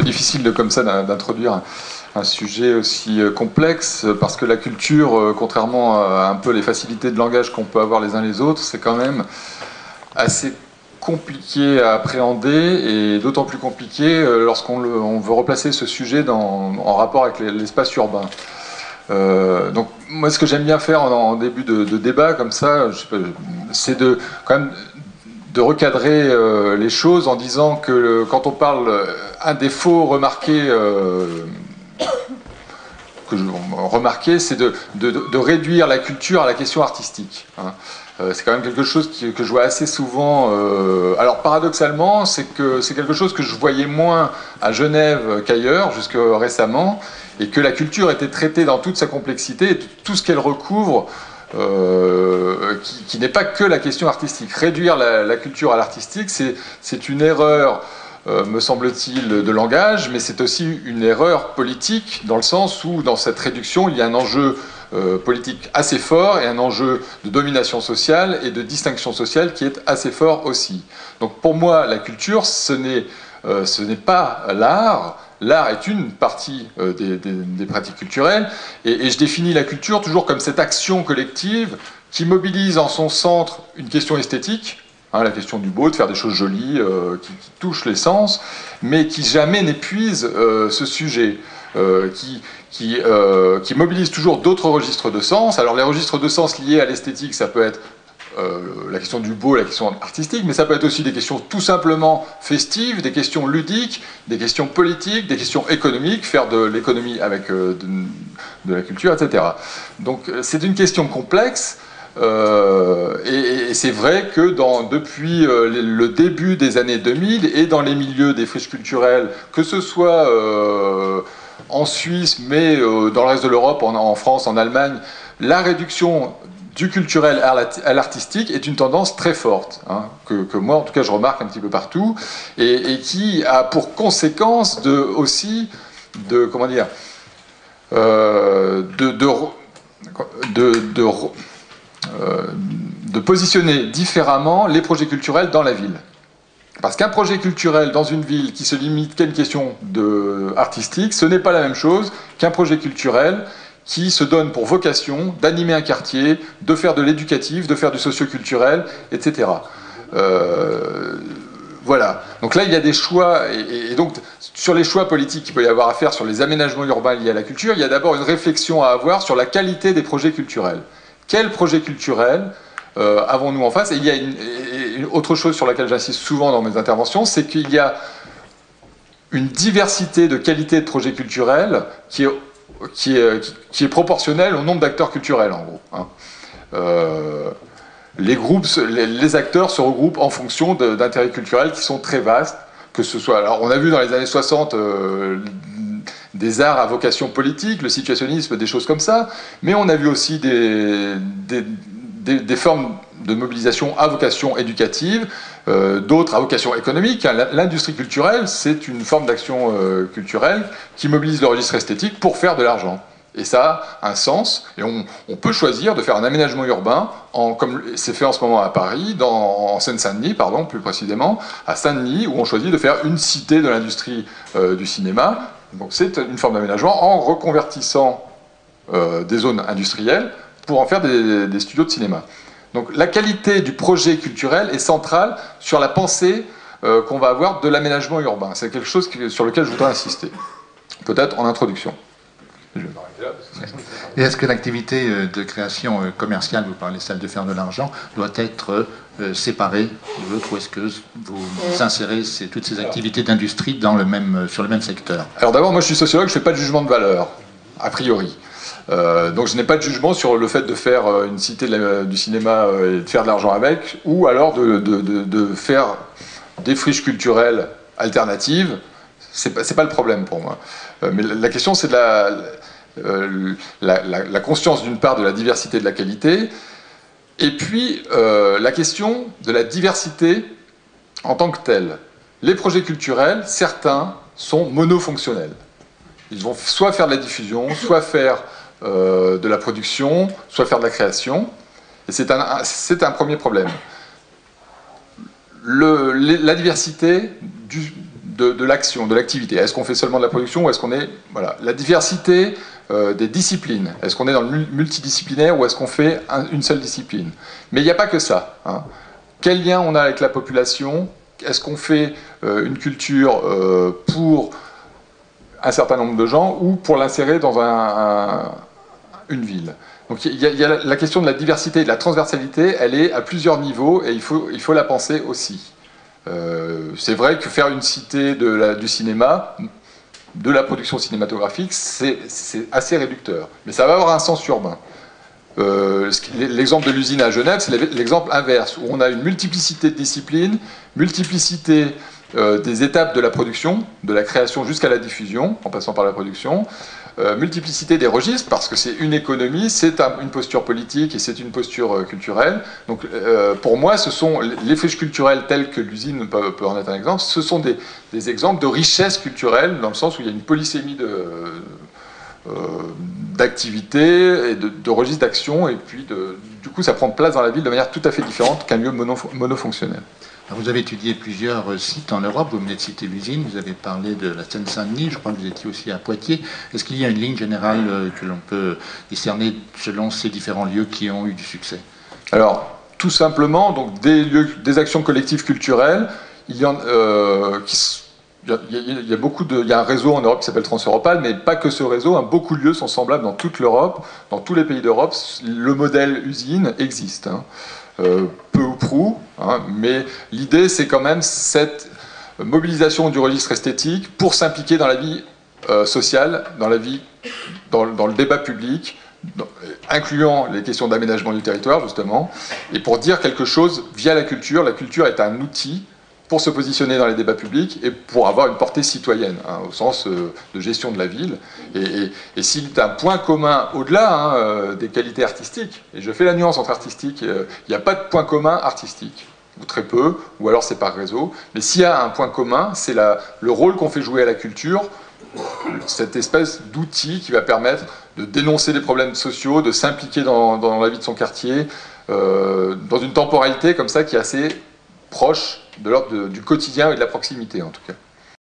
peu difficile comme ça d'introduire un sujet aussi complexe, parce que la culture, contrairement à un peu les facilités de langage qu'on peut avoir les uns les autres, c'est quand même assez compliqué à appréhender, et d'autant plus compliqué lorsqu'on veut replacer ce sujet en rapport avec l'espace urbain. Donc moi, ce que j'aime bien faire en début de débat comme ça, c'est quand même de recadrer les choses en disant que quand on parle, un défaut remarqué c'est de réduire la culture à la question artistique, hein. C'est quand même quelque chose que je vois assez souvent. Alors paradoxalement, c'est quelque chose que je voyais moins à Genève qu'ailleurs, jusque récemment, et que la culture était traitée dans toute sa complexité, et tout ce qu'elle recouvre, qui n'est pas que la question artistique. Réduire la culture à l'artistique, c'est une erreur, me semble-t-il, de langage, mais c'est aussi une erreur politique, dans le sens où, dans cette réduction, il y a un enjeu politique assez fort, et un enjeu de domination sociale et de distinction sociale qui est assez fort aussi. Donc pour moi, la culture, ce n'est pas l'art. L'art est une partie des pratiques culturelles, et je définis la culture toujours comme cette action collective qui mobilise en son centre une question esthétique, hein, la question du beau, de faire des choses jolies, qui touchent les sens, mais qui jamais n'épuise ce sujet, qui mobilise toujours d'autres registres de sens. Alors les registres de sens liés à l'esthétique, ça peut être la question du beau, la question artistique, mais ça peut être aussi des questions tout simplement festives, des questions ludiques, des questions politiques, des questions économiques, faire de l'économie avec de la culture, etc. Donc c'est une question complexe, et c'est vrai que depuis le début des années 2000, et dans les milieux des friches culturelles, que ce soit en Suisse, mais dans le reste de l'Europe, en France, en Allemagne, la réduction du culturel à l'artistique est une tendance très forte, hein, que moi en tout cas je remarque un petit peu partout, et qui a pour conséquence de positionner différemment les projets culturels dans la ville. Parce qu'un projet culturel dans une ville qui se limite qu'à une question artistique, ce n'est pas la même chose qu'un projet culturel qui se donne pour vocation d'animer un quartier, de faire de l'éducatif, de faire du socio-culturel, etc. Voilà. Donc là, il y a des choix, et donc sur les choix politiques qu'il peut y avoir à faire sur les aménagements urbains liés à la culture, il y a d'abord une réflexion à avoir sur la qualité des projets culturels. Quel projet culturel avons-nous en face? Et il y a une autre chose sur laquelle j'insiste souvent dans mes interventions, c'est qu'il y a une diversité de qualité de projets culturels qui est proportionnelle au nombre d'acteurs culturels, en gros, hein. Les acteurs se regroupent en fonction d'intérêts culturels qui sont très vastes, que ce soit... Alors, on a vu dans les années 60 des arts à vocation politique, le situationnisme, des choses comme ça, mais on a vu aussi des formes de mobilisation à vocation éducative, d'autres à vocation économique. L'industrie culturelle, c'est une forme d'action culturelle qui mobilise le registre esthétique pour faire de l'argent. Et ça a un sens, et on peut choisir de faire un aménagement urbain, comme c'est fait en ce moment à Paris, en Seine-Saint-Denis, pardon, plus précisément, à Saint-Denis, où on choisit de faire une cité de l'industrie du cinéma. Donc c'est une forme d'aménagement en reconvertissant des zones industrielles pour en faire des studios de cinéma. Donc la qualité du projet culturel est centrale sur la pensée qu'on va avoir de l'aménagement urbain. C'est quelque chose sur lequel je voudrais insister, peut-être en introduction. Et est-ce que l'activité de création commerciale, vous parlez celle de faire de l'argent, doit être séparée de l'autre, ou est-ce que vous insérez toutes ces activités d'industrie sur le même secteur? Alors d'abord, moi je suis sociologue, je ne fais pas de jugement de valeur, a priori. Donc je n'ai pas de jugement sur le fait de faire une cité du cinéma et de faire de l'argent avec, ou alors de faire des friches culturelles alternatives. C'est pas le problème pour moi. Mais la question, c'est la conscience d'une part de la diversité de la qualité, et puis la question de la diversité en tant que telle. Les projets culturels, certains sont monofonctionnels. Ils vont soit faire de la diffusion, soit faire de la production, soit faire de la création. Et c'est un premier problème. La diversité de l'action, de l'activité. Est-ce qu'on fait seulement de la production ou est-ce qu'on est... Voilà. La diversité des disciplines. Est-ce qu'on est dans le multidisciplinaire ou est-ce qu'on fait une seule discipline? Mais il n'y a pas que ça. Hein. Quel lien on a avec la population? Est-ce qu'on fait une culture pour un certain nombre de gens ou pour l'insérer dans une ville? Donc il y a la question de la diversité et de la transversalité, elle est à plusieurs niveaux et il faut la penser aussi. C'est vrai que faire une cité du cinéma, de la production cinématographique, c'est assez réducteur. Mais ça va avoir un sens urbain. L'exemple de l'usine à Genève, c'est l'exemple inverse, où on a une multiplicité de disciplines, multiplicité des étapes de la production, de la création jusqu'à la diffusion, en passant par la production, multiplicité des registres, parce que c'est une économie, c'est une posture politique et c'est une posture culturelle. Donc pour moi, ce sont les friches culturelles telles que l'usine peut en être un exemple, ce sont des exemples de richesse culturelle, dans le sens où il y a une polysémie d'activités et de registres d'action, et puis du coup ça prend place dans la ville de manière tout à fait différente qu'un lieu monofonctionnel. Alors vous avez étudié plusieurs sites en Europe, vous venez de citer l'usine, vous avez parlé de la Seine-Saint-Denis, je crois que vous étiez aussi à Poitiers. Est-ce qu'il y a une ligne générale que l'on peut discerner selon ces différents lieux qui ont eu du succès? Alors, tout simplement, donc, des actions collectives culturelles, il y a un réseau en Europe qui s'appelle Transeuropal, mais pas que ce réseau, hein, beaucoup de lieux sont semblables dans toute l'Europe, dans tous les pays d'Europe, le modèle usine existe. Hein. Peu ou prou, hein, mais l'idée c'est quand même cette mobilisation du registre esthétique pour s'impliquer dans la vie sociale, dans le débat public, incluant les questions d'aménagement du territoire justement, et pour dire quelque chose via la culture. La culture est un outil pour se positionner dans les débats publics et pour avoir une portée citoyenne, hein, au sens de gestion de la ville. Et s'il y a un point commun au-delà des qualités artistiques, et je fais la nuance entre artistique, il n'y a pas de point commun artistique, ou très peu, ou alors c'est par réseau, mais s'il y a un point commun, c'est le rôle qu'on fait jouer à la culture, cette espèce d'outil qui va permettre de dénoncer les problèmes sociaux, de s'impliquer dans la vie de son quartier, dans une temporalité comme ça qui est assez proche de l'ordre du quotidien et de la proximité en tout cas.